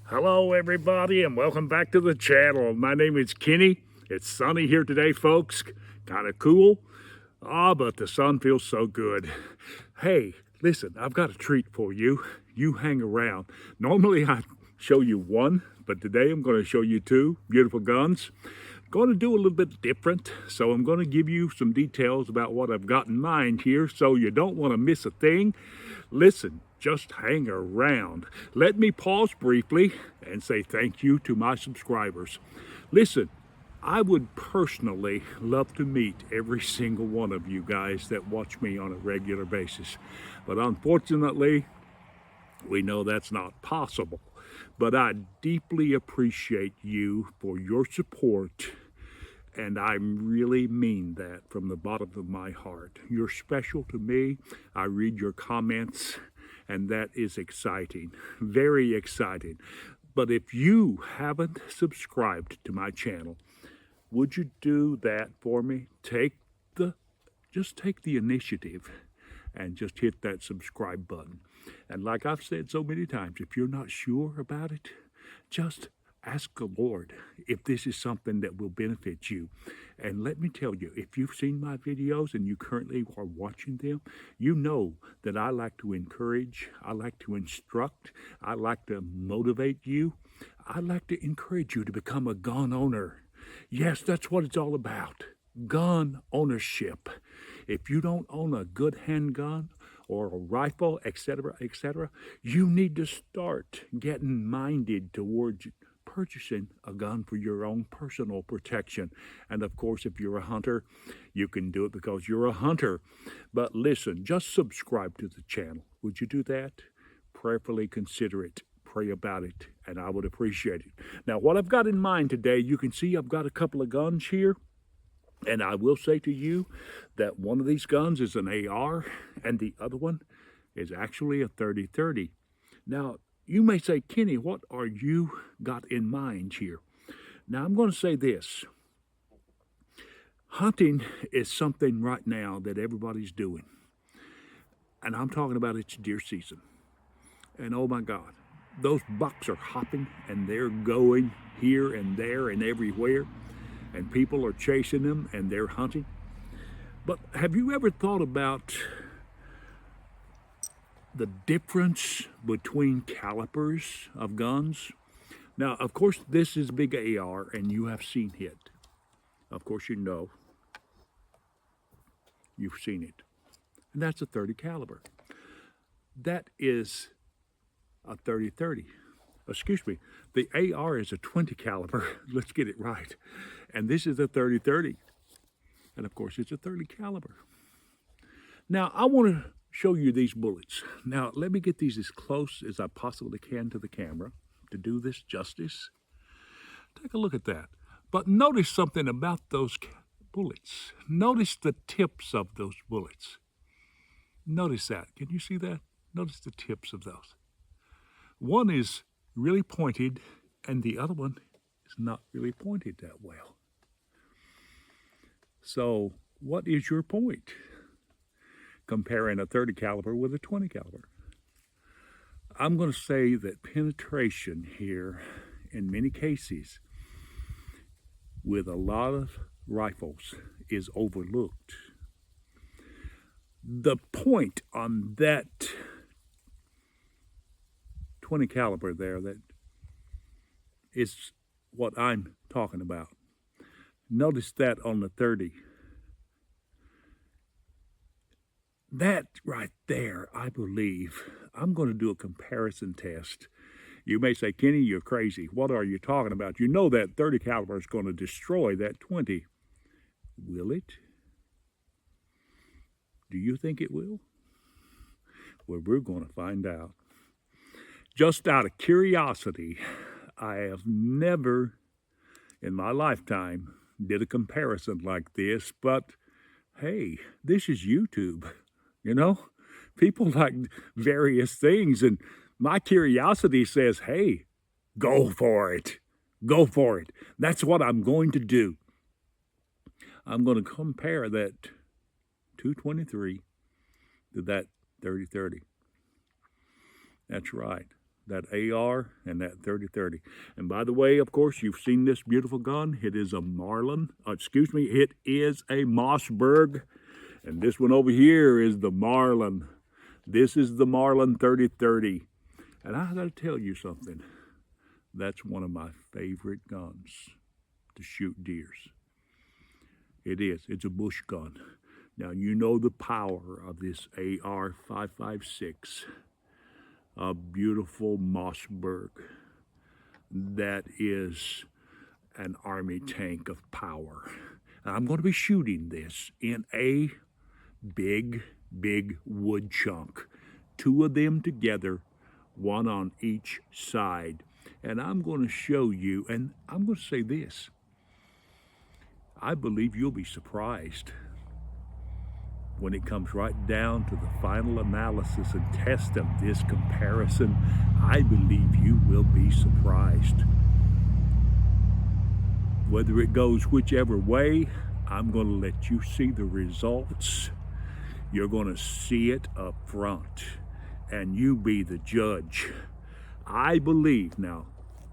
Hello, everybody, and welcome back to the channel. My name is Kenny. It's sunny here today, folks. Kind of cool. But the sun feels so good. Hey, listen, I've got a treat for you. You hang around. Normally, I show you one, but today I'm going to show you two beautiful guns. Going to do a little bit different, so I'm going to give you some details about what I've got in mind here, so you don't want to miss a thing. Listen, just hang around. Let me pause briefly and say thank you to my subscribers. Listen, I would personally love to meet every single one of you guys that watch me on a regular basis, but unfortunately, we know that's not possible. But I deeply appreciate you for your support, and I really mean that from the bottom of my heart. You're special to me. I read your comments, and that is exciting, very exciting. But if you haven't subscribed to my channel, would you do that for me? Just take the initiative and just hit that subscribe button. And like I've said so many times, if you're not sure about it, just ask the Lord if this is something that will benefit you. And let me tell you, if you've seen my videos and you currently are watching them, you know that I like to encourage, I like to instruct, I like to motivate you. I like to encourage you to become a gun owner. Yes, that's what it's all about. Gun ownership. If you don't own a good handgun or a rifle, etc., etc., you need to start getting minded towards purchasing a gun for your own personal protection. And of course, if you're a hunter, you can do it because you're a hunter. But listen, just subscribe to the channel. Would you do that? Prayerfully consider it. Pray about it, and I would appreciate it. Now, what I've got in mind today, you can see I've got a couple of guns here. And I will say to you that one of these guns is an AR, and the other one is actually a 30-30. Now, you may say, Kenny, what are you got in mind here? Now, I'm going to say this. Hunting is something right now that everybody's doing. And I'm talking about it's deer season. And oh my God, those bucks are hopping and they're going here and there and everywhere. And people are chasing them and they're hunting. But have you ever thought about the difference between calibers of guns? Now, of course, this is big AR and you have seen it. Of course, you know. You've seen it. And that's a 30 caliber. That is a 30-30. Excuse me, the AR is a 20 caliber. Let's get it right. And this is a 30-30. And of course, it's a 30 caliber. Now, I want to show you these bullets. Now, let me get these as close as I possibly can to the camera to do this justice. Take a look at that. But notice something about those bullets. Notice the tips of those bullets. Notice that. Can you see that? Notice the tips of those. One is really pointed, and the other one is not really pointed that well. So, what is your point comparing a 30 caliber with a 20 caliber? I'm going to say that penetration here, in many cases, with a lot of rifles, is overlooked. The point on that 20 caliber there that is what I'm talking about. Notice that on the 30. That right there, I believe, I'm going to do a comparison test. You may say, Kenny, you're crazy. What are you talking about? You know that 30 caliber is going to destroy that 20. Will it? Do you think it will? Well, we're going to find out. Just out of curiosity, I have never in my lifetime did a comparison like this, but hey, this is YouTube, you know? People like various things, and my curiosity says, hey, go for it. Go for it. That's what I'm going to do. I'm going to compare that 223 to that 30-30. That's right. that AR and that 30-30. And by the way, of course, you've seen this beautiful gun. It is a Marlin. It is a Mossberg. And this one over here is the Marlin. This is the Marlin 30-30. And I got to tell you something. That's one of my favorite guns to shoot deers. It is. It's a bush gun. Now, you know the power of this AR-556, a beautiful Mossberg that is an army tank of power. And I'm going to be shooting this in a big wood chunk. Two of them together, one on each side. And I'm going to show you, and I'm going to say this. I believe you'll be surprised when it comes right down to the final analysis and test of this comparison. I believe you will be surprised. Whether it goes whichever way, I'm going to let you see the results. You're going to see it up front, and you be the judge. I believe now,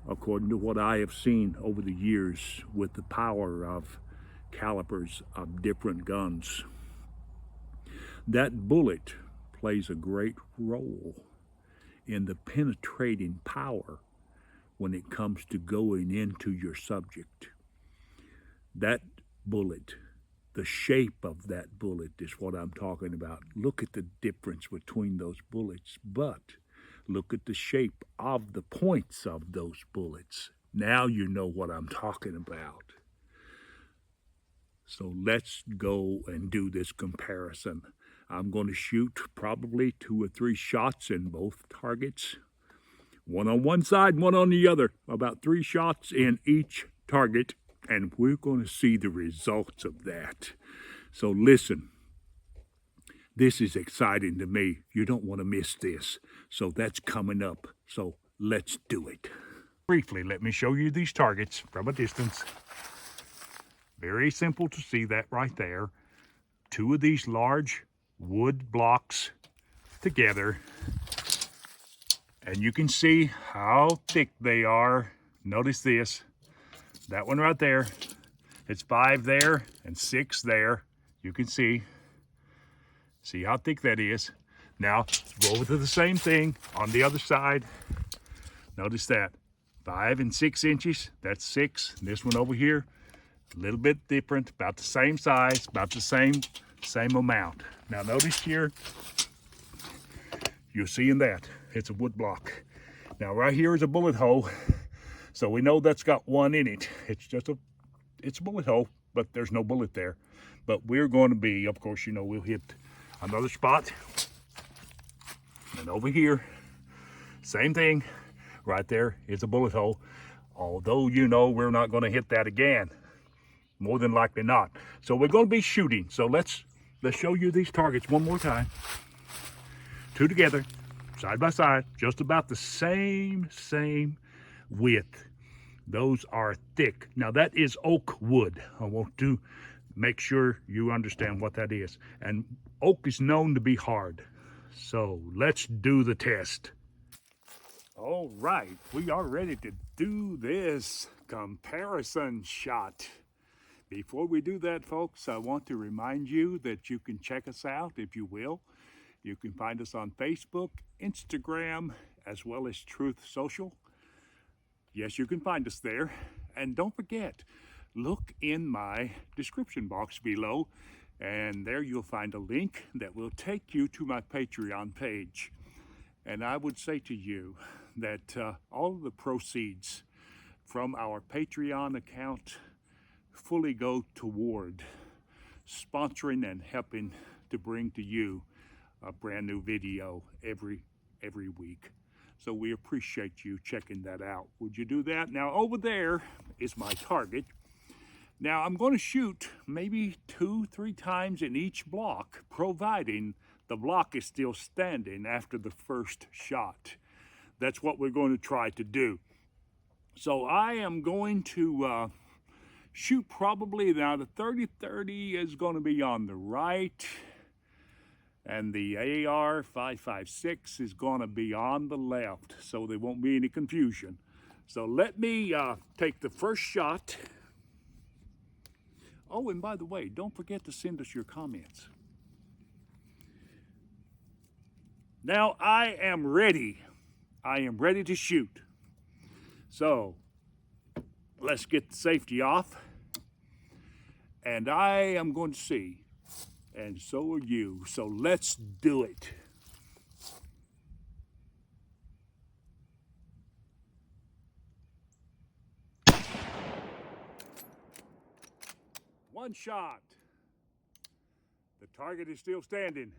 according to what I have seen over the years with the power of calibers of different guns, that bullet plays a great role in the penetrating power when it comes to going into your subject. That bullet, the shape of that bullet is what I'm talking about. Look at the difference between those bullets, but look at the shape of the points of those bullets. Now you know what I'm talking about. So let's go and do this comparison. I'm going to shoot probably 2 or 3 shots in both targets. One on one side, one on the other. About 3 shots in each target, and we're going to see the results of that. So listen, this is exciting to me. You don't want to miss this. So that's coming up. So let's do it. Briefly, let me show you these targets from a distance. Very simple to see that right there. 2 of these large wood blocks together. And you can see how thick they are. Notice this. That one right there. It's 5 there and 6 there. You can see. See how thick that is. Now, go over to the same thing on the other side. Notice that. 5 and 6 inches. That's 6. This one over here, a little bit different. About the same size. About the same amount. Now, notice here. You're seeing that. It's a wood block. Now, right here is a bullet hole. So we know that's got 1 in it. It's a bullet hole, but there's no bullet there. But we're going to be, of course, you know, we'll hit another spot. And over here, same thing. Right there is a bullet hole. Although, you know, we're not going to hit that again. More than likely not. So we're going to be shooting. So let's show you these targets one more time. 2 together, side by side, just about the same width. Those are thick. Now that is oak wood. I want to make sure you understand what that is. And oak is known to be hard. So let's do the test. All right, we are ready to do this comparison shot. Before we do that, folks, I want to remind you that you can check us out, if you will. You can find us on Facebook, Instagram, as well as Truth Social. Yes, you can find us there. And don't forget, look in my description box below, and there you'll find a link that will take you to my Patreon page. And I would say to you that all of the proceeds from our Patreon account fully go toward sponsoring and helping to bring to you a brand new video every week. So we appreciate you checking that out. Would you do that? Now over there is my target. Now I'm going to shoot maybe 2-3 times in each block, providing the block is still standing after the first shot. That's what we're going to try to do. So I am going to shoot probably, now the 30-30 is going to be on the right. And the AR-556 is going to be on the left, so there won't be any confusion. So let me take the first shot. Oh, and by the way, don't forget to send us your comments. Now I am ready. I am ready to shoot. So let's get the safety off. And I am going to see. And so are you. So let's do it. One shot. The target is still standing.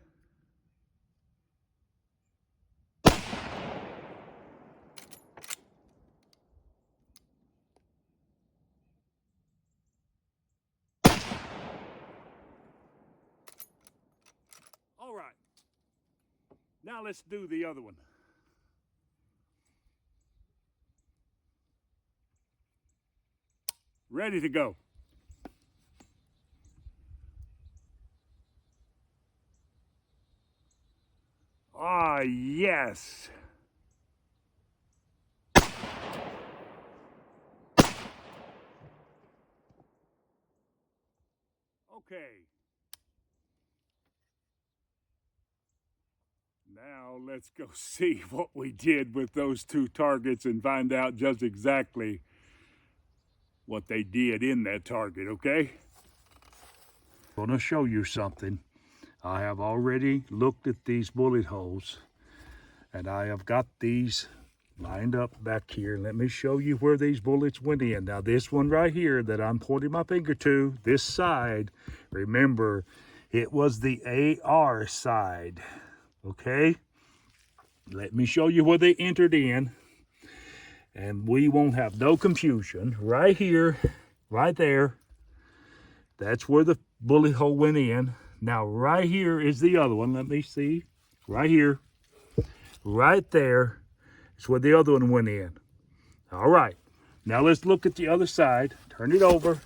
All right. Now let's do the other one. Ready to go. Ah, yes. Okay. Now let's go see what we did with those two targets and find out just exactly what they did in that target, okay? I'm gonna show you something. I have already looked at these bullet holes and I have got these lined up back here. Let me show you where these bullets went in. Now this one right here that I'm pointing my finger to, this side, remember, it was the AR side, okay? Let me show you where they entered in and we won't have no confusion. Right here, right there, that's where the bullet hole went in. Now right here is the other one. Let me see. Right here, right there is where the other one went in. All right, now let's look at the other side. Turn it over.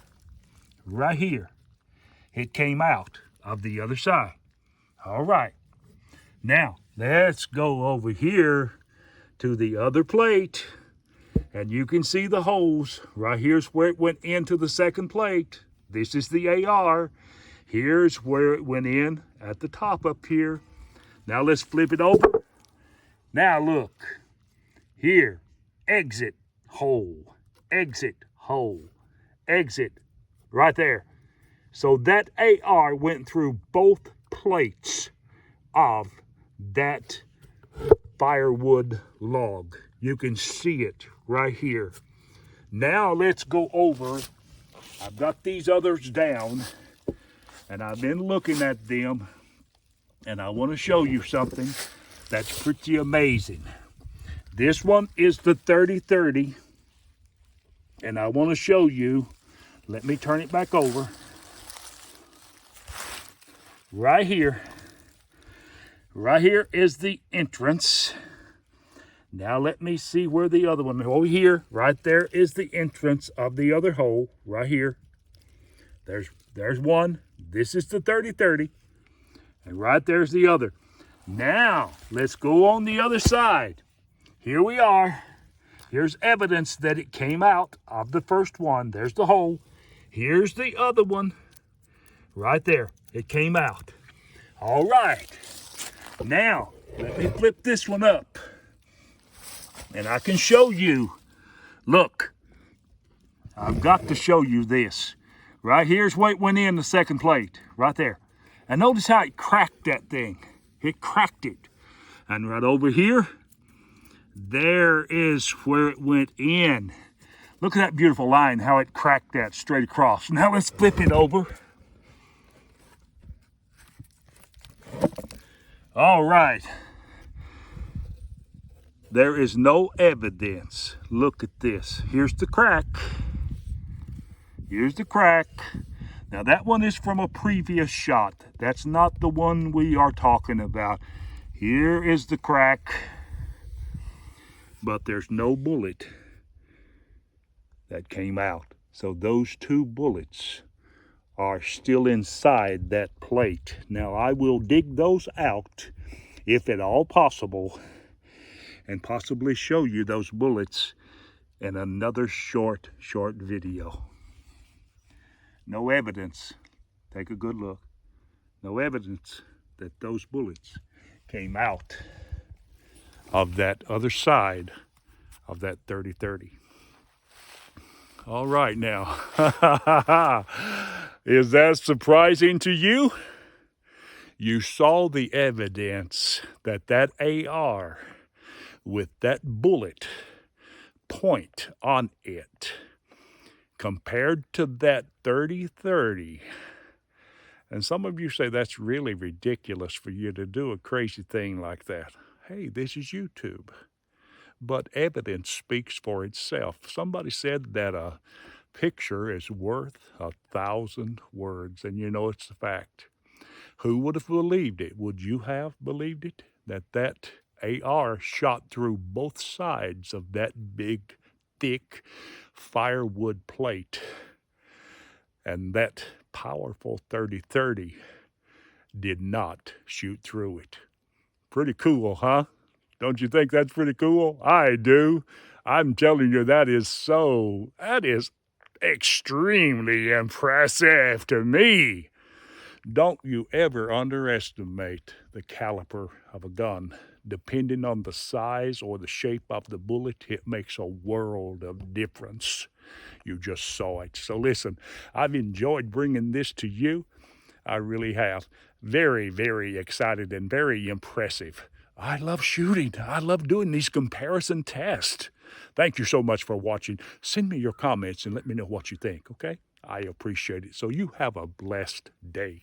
Right here, it came out of the other side. All right, now let's go over here to the other plate. And you can see the holes. Right here's where it went into the second plate. This is the AR. Here's where it went in at the top up here. Now let's flip it over. Now look, here, exit hole, exit hole, exit, right there. So that AR went through both plates of that firewood log. You can see it right here. Now let's go over. I've got these others down and I've been looking at them and I want to show you something that's pretty amazing. This one is the 30-30 and I want to show you. Let me turn it back over. Right here is the entrance. Now let me see where the other one, over here, right there is the entrance of the other hole, right here. There's one. This is the 30-30. And right there's the other. Now, let's go on the other side. Here we are. Here's evidence that it came out of the first one. There's the hole. Here's the other one. Right there. It came out. All right. Now, let me flip this one up. And I can show you. Look. I've got to show you this. Right here's where it went in the second plate. Right there. And notice how it cracked that thing. It cracked it. And right over here, there is where it went in. Look at that beautiful line, how it cracked that straight across. Now let's flip it over. All right. There is no evidence. Look at this. Here's the crack. Here's the crack. Now that one is from a previous shot. That's not the one we are talking about. Here is the crack. But there's no bullet that came out. So those two bullets are still inside that plate. Now I will dig those out, if at all possible, and possibly show you those bullets in another short video. No evidence, take a good look, no evidence that those bullets came out of that other side of that 30-30. All right now, is that surprising to you? You saw the evidence that that AR with that bullet point on it compared to that 30-30. And some of you say that's really ridiculous for you to do a crazy thing like that. Hey, this is YouTube. But evidence speaks for itself. Somebody said that a picture is worth 1,000 words, and you know it's a fact. Who would have believed it? Would you have believed it? That AR shot through both sides of that big, thick firewood plate, and that powerful 30-30 did not shoot through it. Pretty cool, huh? Don't you think that's pretty cool? I do. I'm telling you, that is extremely impressive to me. Don't you ever underestimate the caliber of a gun. Depending on the size or the shape of the bullet, it makes a world of difference. You just saw it. So listen, I've enjoyed bringing this to you. I really have. Very, very excited and very impressive. I love shooting. I love doing these comparison tests. Thank you so much for watching. Send me your comments and let me know what you think, okay? I appreciate it. So you have a blessed day.